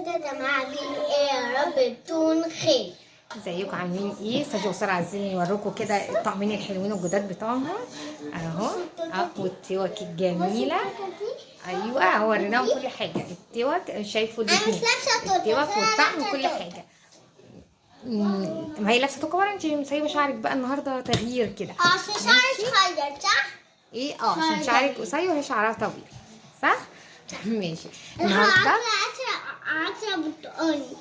يا رب تكون خير. ازيكم عاملين ايه؟ ساجي وساره عايزين يوروكم كده الطقمين الحلوين الجداد بتوعهم اهو. والتوك الجميله. ايوه هوريناهم كل حاجه. التوك شايفوا الاتنين، التوك والطقم وكل حاجه. ما هي لابسه توكه ورا، انت مسيبه شعرك بقى النهارده تغيير كده. عشان شعرك صغير صح؟ ايه عشان شعرك قصير وهي شعرها طويل صح؟ ماشي النهارده عايزة بتقولي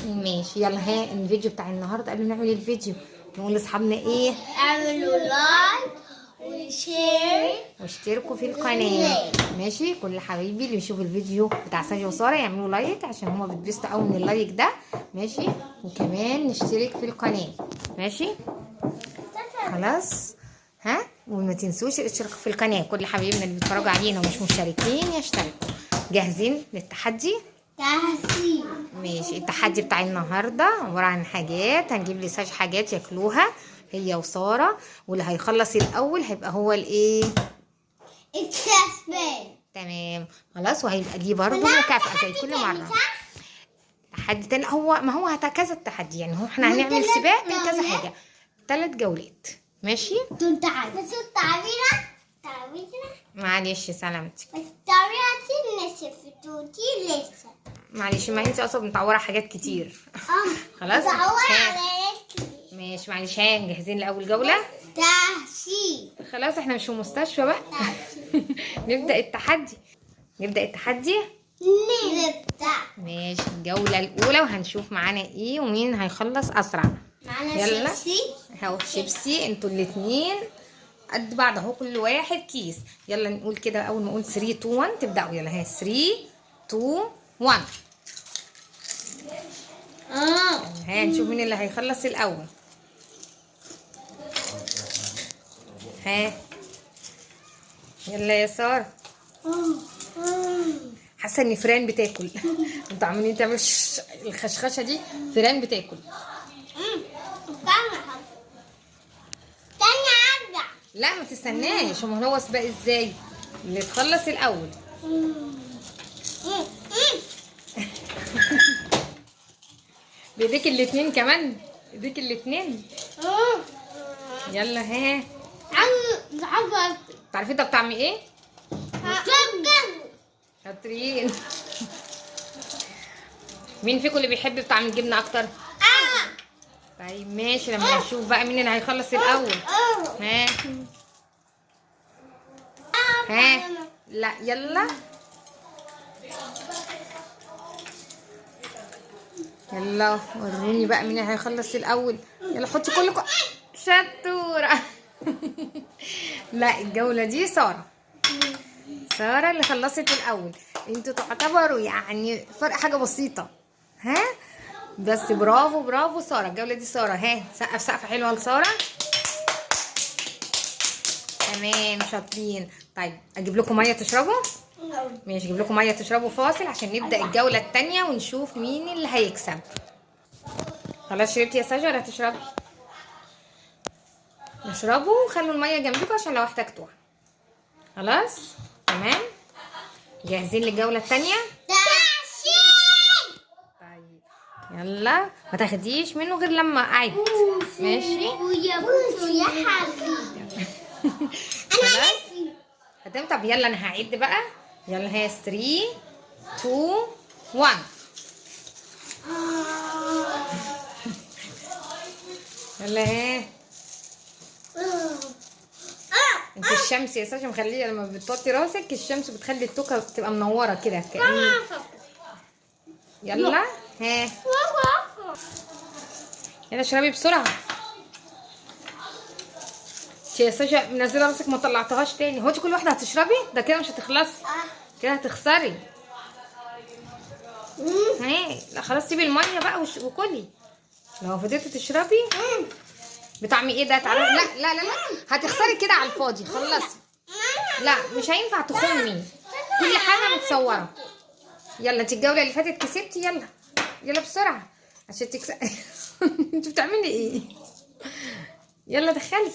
ماشي. يلا ها الفيديو بتاع النهارده. قبل ما نعمل الفيديو نقول لاصحابنا ايه؟ اعملوا لايك وشير واشتركوا في القناه. ماشي كل حبايبي اللي يشوفوا الفيديو بتاع ساجي وساره يعملوا لايك عشان هما بيتبسطوا قوي من اللايك ده. ماشي وكمان نشترك في القناه. ماشي خلاص ها. وما تنسوش الاشتراك في القناه. كل حبايبنا اللي بيتفرجوا علينا ومش مشتركين يشتركوا. جاهزين للتحدي؟ تهسيب. ماشي. التحدي بتاع النهارده عباره عن حاجات هنجيب لساج حاجات ياكلوها هي وساره، واللي هيخلص الاول هيبقى هو الايه؟ الكسبان. تمام خلاص. وهيبقى ليه برضه مكافأة زي كل مرة. تحدي تاني. ما هو كذا التحدي يعني. هو احنا هنعمل سباق من كذا حاجة. 3 جولات. ماشي. بس التعبيرة معلش سلامتك. بس التعبيرة نشفتوتي لسه. معلش ما انت اصلا متعوره حاجات كتير. خلاص متعورة على رجلي. ماشي معلش. ها جاهزين لاول جوله؟ تهسيب. خلاص احنا مش في مستشفى بقى. نبدا التحدي. نبدأ. ماشي الجوله الاولى وهنشوف معانا ايه ومين هيخلص اسرع. معانا يلا شيبسي. اهو شيبسي. انتوا الاتنين قد بعض اهو، كل واحد كيس. يلا نقول كده اول ما اقول 3 2 1 تبداوا. يلا ها 3 2 1. ها نشوف مين اللي هيخلص الاول. ها يلا يا ساره. حاسه ان فران بتاكل. انتوا عاملين تعملوا الخشخشه دي. فران بتاكل. تاني ارجع. لا ما تستناش. هو سباق ازاي؟ اللي تخلص الاول. بايديك الاتنين كمان. ايديك الاتنين. يلا ها. تعرفي ده بطعم ايه؟ شاطرين. مين فيكم اللي بيحب طعم الجبنه اكتر؟ طيب ماشي. لما نشوف بقى مين اللي هيخلص الاول. ها ها لا يلا يلا وروني بقى مين اللي هيخلص الاول. يلا حطي كلكم. شطوره. لا الجوله دي ساره. ساره اللي خلصت الاول. انتوا تعتبروا يعني فرق حاجه بسيطه. ها بس برافو برافو ساره. الجوله دي ساره. ها سقف سقفه حلوه لساره. تمام شاطرين. طيب اجيب لكم ميه تشربوا؟ ماشي اجيب لكم ميه تشربوا فاصل عشان نبدا الجوله الثانيه ونشوف مين اللي هيكسب. خلاص شربتي يا ساجة ولا هتشربي؟ اشربوا وخلوا الميه جنبكم عشان لو احتجتوها. خلاص تمام. جاهزين للجوله الثانيه؟ طيب يلا ما تاخديش منه غير لما اعد. ماشي ويا بوسو يا حبيبي. انا طب يلا انا هعد بقى. يلا هي 3 2 1. يلا ها. انت الشمس يا ساشا مخليه لما بتوطي راسك الشمس بتخلي التوكه تبقى منوره كده كأن. يلا ها يلا اشربي بسرعه. يا ساشا منزله راسك ما طلعتهاش تاني. هو انت كل واحده هتشربي؟ ده كده مش هتخلصي. كده هتخسري. لا خلاص سيبي الميه بقى وكلي. لو فضلتي تشربي بطعم ايه ده؟ تعالي. لا لا لا لا هتخسري كده على الفاضي. خلصي. لا مش هينفع تخمي. كل حاجه متصوره. يلا انت الجوله اللي فاتت كسبتي. يلا يلا بسرعه عشان تكسبي. انت بتعملي ايه؟ يلا دخلي.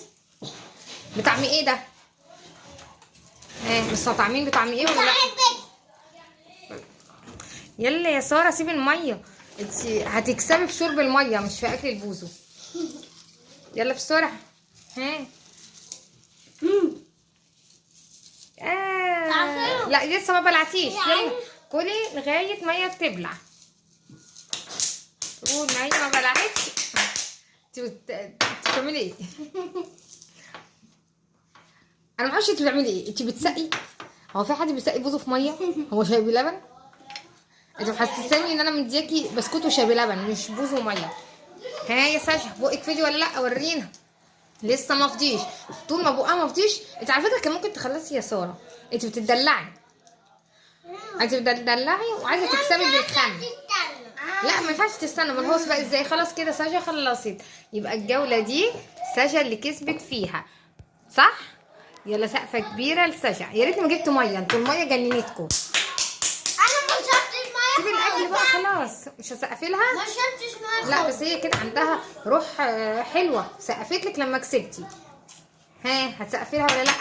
بطعم ايه ده؟ مش طعمين بطعم ايه ولا لا؟ يلا يا ساره سيبي الميه، انت هتكسبي في شرب الميه مش في اكل البوزو. يلا بسرعه. ها لا لسه ما بلعتيش. يلا كلي لغايه ما هي تبلع. قول ما هي ما بلعتش. انت بتعملي ايه؟ انا ما اعرفش انت بتعملي ايه. انت بتسقي؟ هو في حد بيسقي بوزه في ميه؟ هو شاي بلبن؟ انت محسساني ان انا مدياكي بسكوت وشاي بلبن مش بوز وميه. ها يا سجا بقك فيديو ولا لا؟ ورينا. لسه ما فضيش. طول ما بقها ما فضيش. انت على فكره كان ممكن تخلصي يا ساره. انت بتدلعي. انت بتدلعي وعايزه تكسبي بالخم. لا ما ينفعش تستنى. ما هو بقى ازاي؟ خلاص كده سجا خلصت. يبقى الجوله دي سجا اللي كسبت فيها صح. يلا سقفه كبيره لسجا. يا ريت ما جبت ميه. انتوا الميه جننتكم. سيبي الاكل بقى خلاص. مش هسقفي لها؟ ما شربتش ميه. لا بس هي كده عندها روح حلوه. سقفت لك لما كسبتي. ها هتسقفي لها ولا لا؟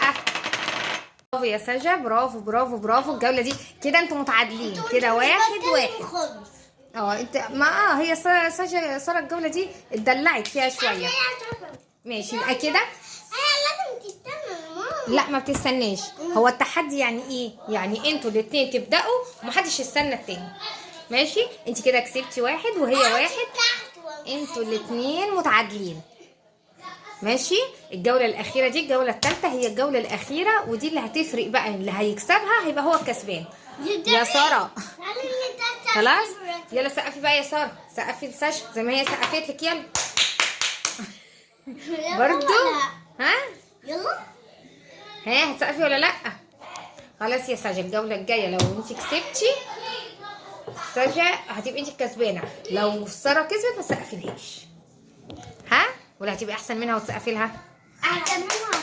برافو يا سجا. برافو برافو برافو. الجوله دي كده انتوا متعادلين كده 1-1. انت ما هي سجا ساره الجوله دي اتدلعت فيها شويه. ماشي يبقى كده. لازم تستنى يا ماما. لا ما بتستناش. هو التحدي يعني ايه؟ يعني انتوا الاثنين تبداوا ومحدش يستنى التاني. ماشي انت كده كسبتي 1 وهي 1. انتوا الاثنين متعادلين. ماشي الجوله الاخيره دي الجوله الثالثه هي الجوله الاخيره ودي اللي هتفرق بقى. اللي هيكسبها هيبقى هو الكسبان. يا ساره خلاص. يلا سقفي بقى يا ساره. سقفي لساشا زي ما هي سقفت لك. يلا برضو. ها يلا. ها هتسقفي ولا لا؟ خلاص يا سجا الجوله الجايه لو انت كسبتي سجا هتبقي انت الكسبانه. لو ساره كسبت ما تسقفيلهاش. ها ولا هتبقي احسن منها وتسقفي لها؟ احسن منها.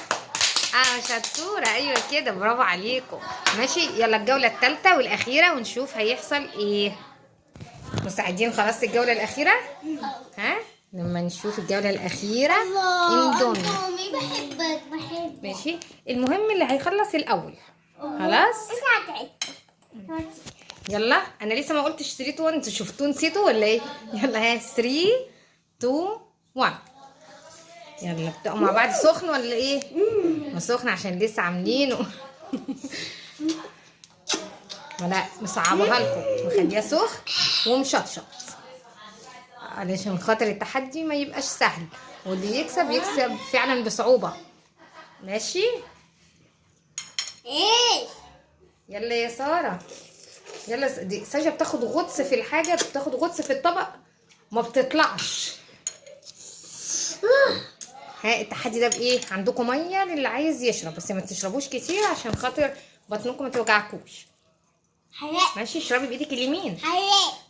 شطوره. ايوه كده برافو عليكم. ماشي يلا الجوله الثالثه والاخيره ونشوف هيحصل ايه. مستعدين خلاص الجوله الاخيره؟ ها لما نشوف الجوله الاخيره. اندومي بحبك. ماشي المهم اللي هيخلص الاول. خلاص يلا. انا لسه ما قلتش 3 2 1. انتوا شفتوا نسيتوا ولا ايه؟ يلا ها 3 2 1. يلا ابدأوا مع بعض. سخن ولا ايه؟ ما سخن عشان لسه عاملينه. لا مصعبها لكم مخليها سخن ومشطشط علشان خاطر التحدي ما يبقاش سهل واللي يكسب فعلا بصعوبة. ماشي ايه. يلا يا ساره. يلا دي سجا بتاخد غطس في الحاجه. بتاخد غطس في الطبق ما بتطلعش. ها التحدي ده بايه؟ عندكم ميه للي عايز يشرب بس ما تشربوش كتير عشان خاطر بطنكم ما توجعكوش. ماشي اشربي بايدك اليمين.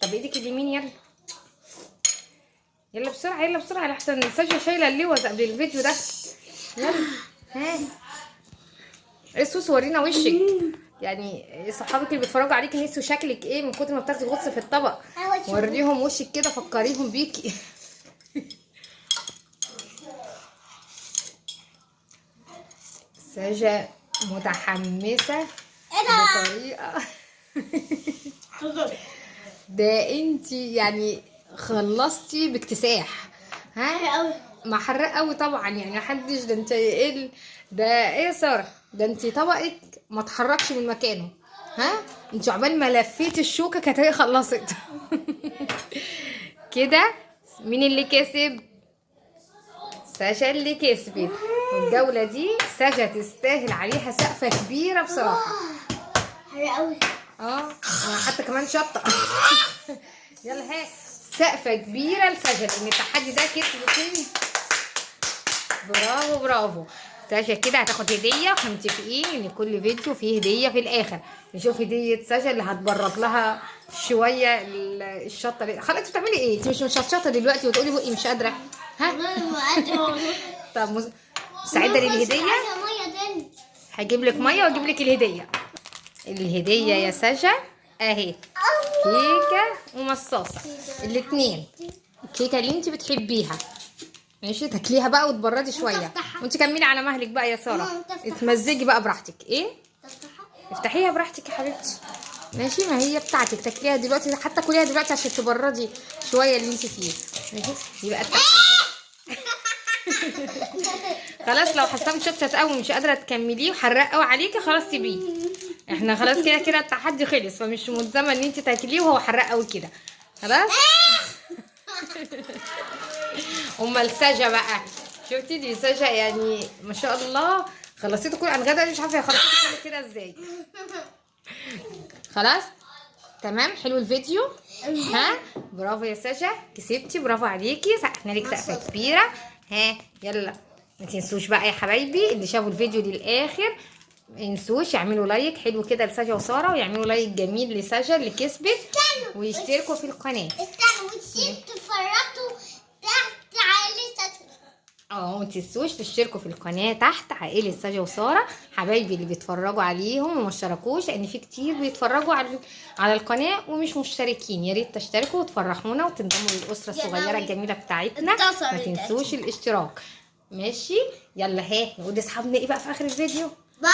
طب ايدك اليمين. يلا يلا بسرعه. يلا بسرعه لحسن سجا شايله اللوز قبل الفيديو ده. يلا ها ايه الصوص؟ ورينا وشك. يعني صحابك اللي بيتفرجوا عليكي نسوا شكلك ايه من كتر ما بتاخدي غطس في الطبق. وريهم وشك كده فكريهم بيكي. سجا متحمسه بطريقه. ده انتي يعني خلصتي باكتساح. ها محرق قوي طبعا يعني محدش. ده انت ايه ده ايه يا ساره؟ ده انت طبقك ما اتحركش من مكانه. ها انت عقبال ما لفيتي الشوكه كانت هي خلصت. كده مين اللي كسب؟ ساشا اللي كسبت. والجوله دي ساشا تستاهل عليها سقفه كبيره بصراحه. حلو قوي. انا حتى كمان شطه. يلا ها سقفه كبيره لساشا لان التحدي ده كسبت. برافو برافو. ساشا كده هتاخد هديه. واحنا متفقين ان كل فيديو فيه هديه في الاخر. نشوف هديه ساشا اللي هتبرد لها شويه الشطه. خلاص انت بتعملي ايه؟ انت مش مشطشطه دلوقتي وتقولي بقي مش قادره. ها طب مستعده للهديه؟ هجيب لك ميه واجيب لك الهديه. الهديه يا ساشا اهي كيكه ومصاصه الاثنين. الكيكه اللي انت بتحبيها. ماشي تاكليها بقى وتبردي شويه وانت كملي على مهلك بقى يا ساره. اتمزجي بقى براحتك. ايه افتحيها براحتك يا حبيبتي. ماشي، ما هي بتاعتك تاكليها دلوقتي، حتى كليها دلوقتي عشان تبردي شويه اللي انت فيه. ماشي، يبقى خلاص لو حاسه مش قوي مش قادره تكمليه وحرق قوي عليكي خلاص سيبيه. احنا خلاص كده كده التحدي خلص، فمش ملزمه ان انت تاكليه وهو حرق قوي كده خلاص. امال سجا بقى، شفتي دي سجا يعني ما شاء الله خلصيته كله. انا غدا مش عارفه هي خلصته كله كده ازاي. خلاص تمام، حلو الفيديو. ها برافو يا سجا، كسبتي، برافو عليكي، سقفنا لك سقفه كبيره. ها يلا ما تنسوش بقى يا حبايبي اللي شافوا الفيديو للاخر، ما ينسوش يعملوا لايك حلو كده لسجا وساره، ويعملوا لايك جميل لسجا اللي كسبت، ويشتركوا في القناه. استنوا تفرطوا تحت عائلة ما تنسوش تشتركوا في القناه تحت عائله سجا وساره حبايبي اللي بيتفرجوا عليهم وما اشتركوش، لان في كتير بيتفرجوا على القناه ومش مشتركين. يا ريت تشتركوا وتفرحونا وتنضموا للاسره الصغيره الجميله بتاعتنا. ما تنسوش الاشتراك. ماشي يلا، ها نقول لاصحابنا ايه بقى في اخر الفيديو؟ باي.